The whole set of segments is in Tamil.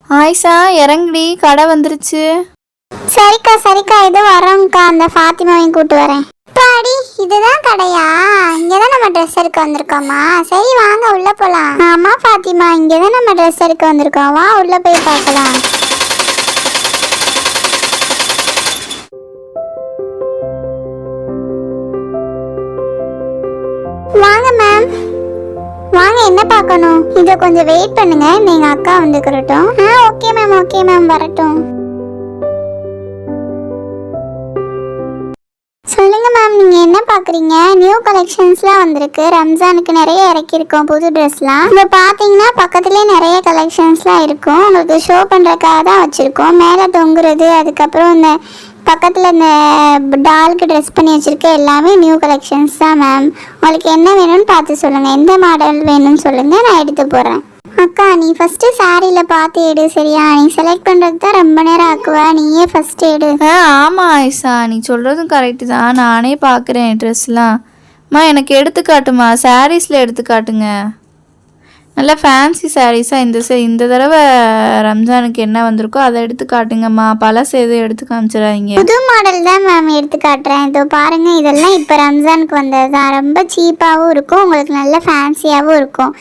ஆயிஷா இறங்குடி, கடை வந்துருச்சு. சரிக்கா சரிக்கா, இது வரோங்க்கா. அந்த ஃபாத்திமாவையும் கூட்டு வரேன். பாடி, இதுதான் கடையா? இங்கதான் நம்ம ட்ரெஸ் எடுக்க வந்திருக்கோமா? சரி வாங்க உள்ள போலாம். ஆமா ஃபாத்திமா, இங்கதான் நம்ம ட்ரெஸ் எடுக்க வந்திருக்கோம். வா உள்ள போய் பார்க்கலாம். வாங்க மேம், வாங்க. என்ன பார்க்கணும்? இதை கொஞ்சம் வெயிட் பண்ணுங்க, நீங்க அக்கா வந்துக்கிறட்டும். ஓகே மேம், ஓகே மேம், வரட்டும். சொல்லுங்க மேம், நீங்க என்ன பாக்குறீங்க? நியூ கலெக்ஷன்ஸ்லாம் வந்திருக்கு. ரம்ஜானுக்கு நிறைய இறக்கியிருக்கோம் புது ட்ரெஸ்லாம். இப்போ பார்த்தீங்கன்னா பக்கத்துலேயே நிறைய கலெக்ஷன்ஸ்லாம் இருக்கும். உங்களுக்கு ஷோ பண்ணுறதுக்காக தான் வச்சுருக்கோம். மேலே தொங்குறது, அதுக்கப்புறம் இந்த பக்கத்தில் இந்த டாலுக்கு ட்ரெஸ் பண்ணி வச்சுருக்க எல்லாமே நியூ கலெக்ஷன்ஸ் தான் மேம். உங்களுக்கு என்ன வேணும்னு பார்த்து சொல்லுங்கள். எந்த மாடல் வேணும்னு சொல்லுங்கள், நான் எடுத்து போடுறேன். அக்கா, நீ ஃபஸ்ட்டு சாரியில் பார்த்து எடு, சரியா? நீ செலக்ட் பண்ணுறதுக்கு தான் ரொம்ப நேரம் ஆக்குவா, நீயே ஃபஸ்ட்டு எடு. ஆமாம் ஆயிஷா, நீ சொல்கிறதும் கரெக்டு தான். நானே பார்க்குறேன் ட்ரெஸ்லாம். எனக்கு எடுத்து காட்டுமா, சாரீஸில் எடுத்து காட்டுங்க. நல்லா ஃபேன்சி சாரீஸாக இந்த தடவை ரம்ஜானுக்கு என்ன வந்திருக்கோ அதை எடுத்து காட்டுங்கம்மா. பழசு எதுவும் எடுத்து காமிச்சிடாதீங்க. புது மாடல் தான் மேம் எடுத்து காட்டுறேன். இதோ பாருங்கள், இதெல்லாம் இப்போ ரம்ஜானுக்கு வந்தது தான். ரொம்ப சீப்பாகவும் இருக்கும், உங்களுக்கு நல்ல ஃபேன்சியாகவும் இருக்கும்.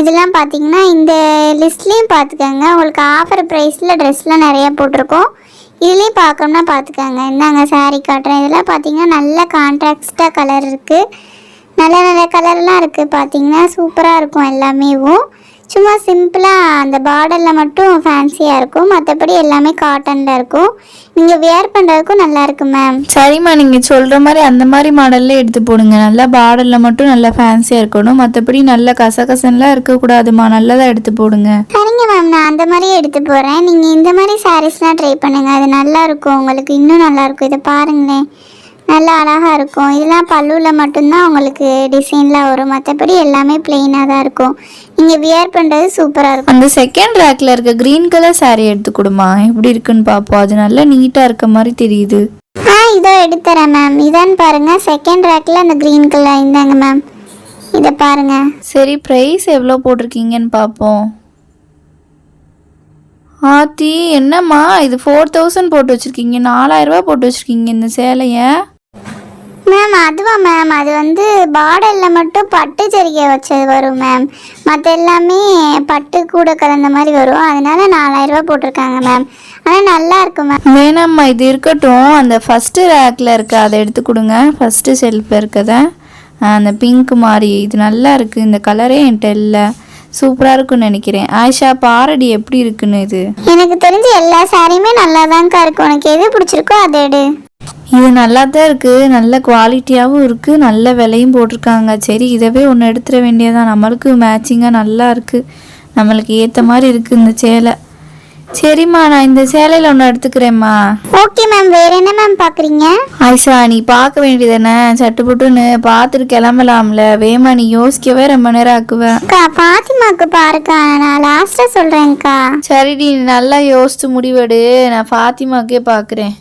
இதெல்லாம் பார்த்தீங்கன்னா இந்த லிஸ்ட்லேயும் பார்த்துக்கோங்க. உங்களுக்கு ஆஃபர் ப்ரைஸில் ட்ரெஸ்லாம் நிறையா போட்டிருக்கோம். இதுலேயும் பார்க்கணும்னா பார்த்துக்கோங்க. இந்தாங்க சாரீ காட்டுறேன். இதெல்லாம் பார்த்தீங்கன்னா நல்ல கான்ட்ராஸ்டாக கலர் இருக்குது. நல்ல நல்ல கலர்லாம் இருக்குது. பார்த்தீங்கன்னா சூப்பராக இருக்கும் எல்லாமேவும். சும்மா சிம்பிளாக அந்த பார்டரில் மட்டும் ஃபேன்சியாக இருக்கும், மற்றபடி எல்லாமே காட்டனில் இருக்கும். நீங்கள் வியர் பண்ணுறதுக்கும் நல்லாயிருக்கும் மேம். சரிம்மா, நீங்கள் சொல்கிற மாதிரி அந்த மாதிரி மாடலில் எடுத்து போடுங்க. நல்லா பார்டரில் மட்டும் நல்லா ஃபேன்சியாக இருக்கணும், மற்றபடி நல்ல கசகசன்லாம் இருக்கக்கூடாதுமா. நல்லதாக எடுத்து போடுங்க. சரிங்க மேம், நான் அந்த மாதிரியே எடுத்து போகிறேன். நீங்கள் இந்த மாதிரி சாரீஸ்லாம் ட்ரை பண்ணுங்கள், அது நல்லாயிருக்கும். உங்களுக்கு இன்னும் நல்லாயிருக்கும். இதை பாருங்களேன், நல்லா அழகாக இருக்கும். இதெல்லாம் பல்லுவில் மட்டும்தான் உங்களுக்கு டிசைன்லாம் வரும், மற்றபடி எல்லாமே பிளெயினாக தான் இருக்கும். நீங்கள் வியர் பண்ணுறது சூப்பராக இருக்கும். அந்த செகண்ட் ரேக்கில் இருக்க க்ரீன் கலர் சாரீ எடுத்து கொடுமா, எப்படி இருக்குன்னு பார்ப்போம். அது நல்லா நீட்டாக இருக்க மாதிரி தெரியுது. இதோ எடுத்துறேன் மேம். இதான்னு பாருங்கள், செகண்ட் ரேக்கில் அந்த க்ரீன் கலர். இந்தாங்க மேம், இதை பாருங்கள். சரி, ப்ரைஸ் எவ்வளோ போட்டிருக்கீங்கன்னு பார்ப்போம். ஆத்தி, என்னம்மா இது 4000 போட்டு வச்சுருக்கீங்க, 4000 போட்டு வச்சுருக்கீங்க இந்த சேலையை. மேம் அதுவா மேம், அது வந்து பார்டரில் மட்டும் பட்டு ஜரிகை வச்சது வரும் மேம். மற்ற எல்லாமே பட்டு கூட கலந்த மாதிரி வரும், அதனால 4000 போட்டிருக்காங்க மேம். ஆனால் நல்லா இருக்கும் மேம். வேணாம்மா, இது இருக்கட்டும். அந்த ஃபஸ்ட்டு ரேக்கில் இருக்க அதை எடுத்து கொடுங்க. ஃபஸ்ட்டு ஷெல்ஃபில் இருக்கதை, அந்த பிங்க் மாதிரி. இது நல்லா இருக்குது, இந்த கலரே என்கிட்ட இல்லை. சூப்பராக இருக்குன்னு நினைக்கிறேன். ஆயிஷா, பாரடி எப்படி இருக்குன்னு. இது எனக்கு தெரிஞ்ச எல்லா சாரியுமே நல்லா தான்க்கா இருக்கும். உனக்கு எது பிடிச்சிருக்கோ அதை எடு. இது நல்லா தான் இருக்குது, நல்ல குவாலிட்டியாகவும் இருக்குது, நல்ல விலையும் போட்டிருக்காங்க. சரி, இதவே ஒன்று எடுத்துட வேண்டியதான். நம்மளுக்கு மேட்சிங்காக நல்லா இருக்குது, நம்மளுக்கு ஏற்ற மாதிரி இருக்குது இந்த சேலை. சரிம்மா, நான் இந்த சேலையில் ஒன்று எடுத்துக்கிறேம்மா. ஓகே மேம், வேறு என்ன மேம் பார்க்குறீங்க? ஆயிஷா, நீ பார்க்க வேண்டியதானே, சட்டுப்புட்டுன்னு பார்த்துட்டு கிளம்பலாம்ல. வேமா, நீ யோசிக்கவே ரொம்ப நேரம் ஆக்குவேன். அக்கா, ஃபாத்திமாக்கு பாருக்கா, நான் லாஸ்ட்டாக சொல்கிறேன்க்கா. சரிடி, நீ நல்லா யோசிச்சு முடிவெடு. நான் ஃபாத்திமாக்கே பார்க்குறேன்.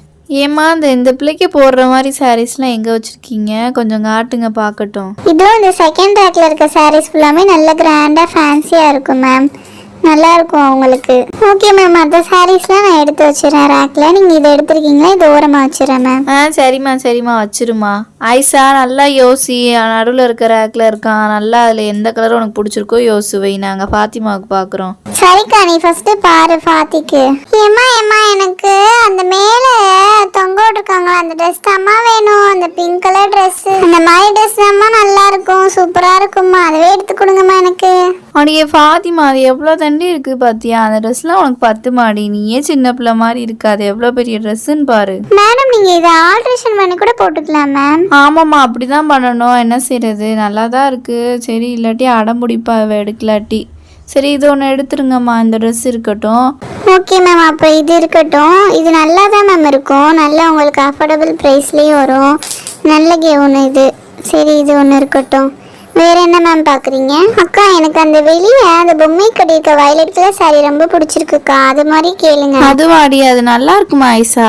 ஏம்மா, இந்த பிள்ளைக்கு போடுற மாதிரி சாரீஸ்லாம் எங்கே வச்சுருக்கீங்க? கொஞ்சம் காட்டுங்க பார்க்கட்டும். இதுவும் இந்த செகண்ட் ரேக்கில் இருக்க சாரீஸ் ஃபுல்லாமே நல்ல கிராண்டாக ஃபேன்சியாக இருக்கும் மேம். நல்லா இருக்கும் உங்களுக்கு. ஓகே மேம், மற்ற சாரீஸ்லாம் நான் எடுத்து வச்சிடறேன் ரேக்கில். நீங்கள் இதை எடுத்துருக்கீங்களா? இது ஓரமாக வச்சிடறேன் மேம். சரிம்மா சரிம்மா, வச்சிருமா. ஆயிஷா, நல்லா யோசி. நடுவில் இருக்க ரேக்கில் இருக்கான், நல்லா அதில் எந்த கலரும் உனக்கு பிடிச்சிருக்கோ யோசி வை. நாங்கள் ஃபாத்திமாவுக்கு பார்க்குறோம். சரிக்கா, நீ ஃபஸ்ட்டு பாரு ஃபாத்திக்கு. ஏம்மா ஏம்மா, எனக்கு அந்த மேலே தொங்க விட்டுருக்காங்களா அந்த ட்ரெஸ் தாம்மா வேணும். அந்த பிங்க் கலர் ட்ரெஸ்ஸு, அந்த மாதிரி ட்ரெஸ் தாம்மா நல்லா இருக்கும், சூப்பராக இருக்கும்மா. அதுவே எடுத்து கொடுங்கம்மா எனக்கு. அடியே ஃபாத்திமா, அது எவ்வளோ தண்டி இருக்குது பார்த்தியா? அந்த ட்ரெஸ்லாம் உனக்கு 10 மாடி. நீயே சின்ன பிள்ளை மாதிரி இருக்காது, எவ்வளோ பெரிய ட்ரெஸ்ஸுன்னு பாரு. மேடம், நீங்கள் இதை ஆல்ட்ரேஷன் பண்ணி கூட போட்டுக்கலாம் மேம். ஆமாம்மா, அப்படி தான் பண்ணணும். என்ன செய்கிறது, நல்லா தான் இருக்குது. சரி, இல்லாட்டி அடம்பிடிப்பா எடுக்கலாட்டி. சரி, இது ஒன்று எடுத்துருங்கம்மா, இந்த ட்ரெஸ் இருக்கட்டும். ஓகே மேம், அப்போ இது இருக்கட்டும். இது நல்லா தான் மேம் இருக்கும், நல்லா உங்களுக்கு அஃபோர்டபுள் ப்ரைஸ்லேயும் வரும். நல்ல கெவுன் இது. சரி, இது ஒன்று இருக்கட்டும். வேற என்ன மேம் பார்க்குறீங்க? அக்கா, எனக்கு அந்த வெளியே அந்த பொம்மை கட்டியிருக்க வயலட் கலர் சாரி ரொம்ப பிடிச்சிருக்குக்கா, அது மாதிரி கேளுங்க. அதுவாடி, அது நல்லா இருக்குமா ஆயிஷா?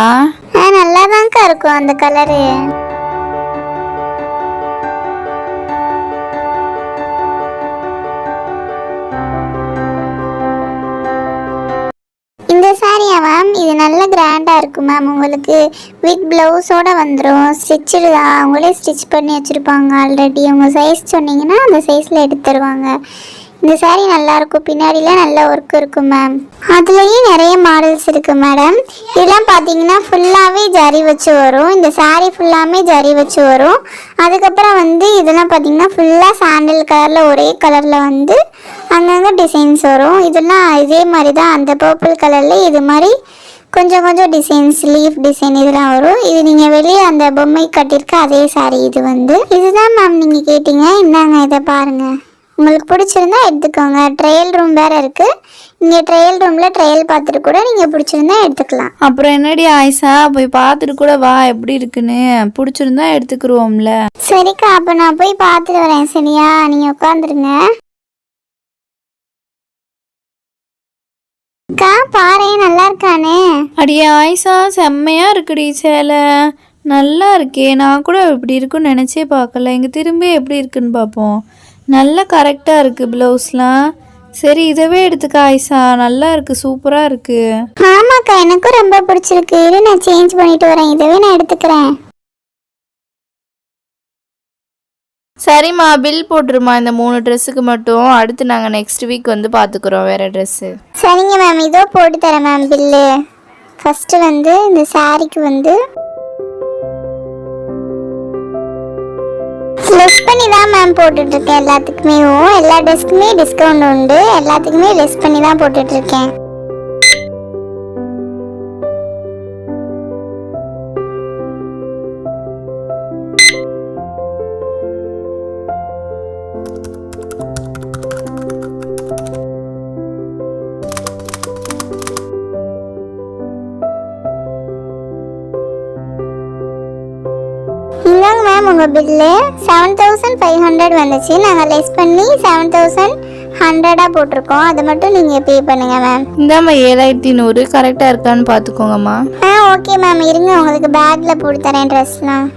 நல்லா தான்க்கா இருக்கும் அந்த கலரு. இருக்கும் மேம். உங்களுக்கு வித் ப்ளவுஸோடு வந்துடும். ஸ்டிச்சுடு தான், அவங்களே ஸ்டிச் பண்ணி வச்சுருப்பாங்க ஆல்ரெடி. உங்கள் சைஸ் சொன்னீங்கன்னா அந்த சைஸில் எடுத்து தருவாங்க. இந்த saree நல்லாயிருக்கும், பின்னாடிலாம் நல்ல ஒர்க் இருக்கும் மேம். அதுலேயே நிறைய மாடல்ஸ் இருக்குது மேடம். இதெல்லாம் பார்த்தீங்கன்னா ஃபுல்லாகவே ஜரி வச்சு வரும். இந்த saree ஃபுல்லாமே ஜரி வச்சு வரும். அதுக்கப்புறம் வந்து இதெல்லாம் பார்த்தீங்கன்னா ஃபுல்லாக சாண்டில் கலரில் ஒரே கலரில் வந்து அங்கங்கே டிசைன்ஸ் வரும். இதெல்லாம் இதே மாதிரி தான், அந்த பர்பிள் கலரில் இது மாதிரி கொஞ்சம் கொஞ்சம் டிசைன்ஸ், லீஃப் டிசைன் இதெல்லாம் வரும். இது நீங்கள் வெளியே அந்த பொம்மை கட்டியிருக்க அதே saree இது வந்து. இதுதான் மேம் நீங்கள் கேட்டீங்க. இந்தாங்க, இதை பாருங்கள். உங்களுக்கு பிடிச்சிருந்தா எடுத்துக்கோங்க. ட்ரையல் ரூம் வேறு இருக்குது. நீங்கள் ட்ரையல் ரூமில் ட்ரையல் பார்த்துட்டு கூட நீங்கள் பிடிச்சிருந்தா எடுத்துக்கலாம். அப்புறம் என்னடி ஆயிஷா, போய் பார்த்துட்டு கூட வா எப்படி இருக்குன்னு. பிடிச்சிருந்தா எடுத்துக்கிருவோம்ல. சரிக்கா, அப்போ நான் போய் பார்த்துட்டு வரேன். சரியா, நீங்கள் உட்காந்துருங்க. அக்கா பாரு, நல்லா இருக்கானே. அடியே ஆயிஷா, செம்மையா இருக்குடி சேலை, நல்லா இருக்கே. நான் கூட இப்படி இருக்குன்னு நினச்சே பார்க்கல. இங்கே திரும்பி எப்படி இருக்குன்னு பார்ப்போம். நல்லா கரெக்டாக இருக்குது ப்ளவுஸ்லாம். சரி, இதவே எடுத்துக்க ஆயிஷா, நல்லா இருக்குது, சூப்பராக இருக்குது. ஆமாக்கா, எனக்கும் ரொம்ப பிடிச்சிருக்கு. இரு, நான் சேஞ்ச் பண்ணிட்டு வரேன். இதவே நான் எடுத்துக்கிறேன். சரிம்மா, பில் போட்டுருமா இந்த 3 ட்ரெஸ்ஸுக்கு மட்டும். அடுத்து நாங்கள் நெக்ஸ்ட் வீக் வந்து பார்த்துக்குறோம் வேறு ட்ரெஸ்ஸு. சரிங்க மேம், இதோ போட்டு தரேன் மேம் பில்லு. ஃபஸ்ட்டு வந்து இந்த சாரிக்கு வந்து லெஸ் பண்ணி தான் மேம் போட்டுட்ருக்கேன். எல்லாத்துக்குமே எல்லா ட்ரெஸ்க்குமே டிஸ்கவுண்ட் உண்டு. எல்லாத்துக்குமே லெஸ் பண்ணி தான் போட்டுட்ருக்கேன். இந்தாங்க மேம் உங்கள் பில்லு. 7500 வந்துச்சு. நாங்கள் லெஸ் பண்ணி 7100 போட்டிருக்கோம். அது மட்டும் நீங்கள் பே பண்ணுங்கள் மேம். இந்தாம்மா 7100 கரெக்டாக இருக்கான்னு பார்த்துக்கோங்கம்மா. ஓகே மேம், இருங்க உங்களுக்கு பேக்கில் போட்டு தரேன் ட்ரெஸ்லாம்.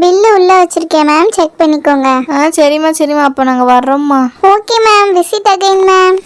பில்லு உள்ள வச்சிருக்கேன் மேம், செக் பண்ணிக்கோங்க. சரிம்மா, அப்போ நாங்கள் வர்றோம்மா. Okay ma'am, visit again ma'am.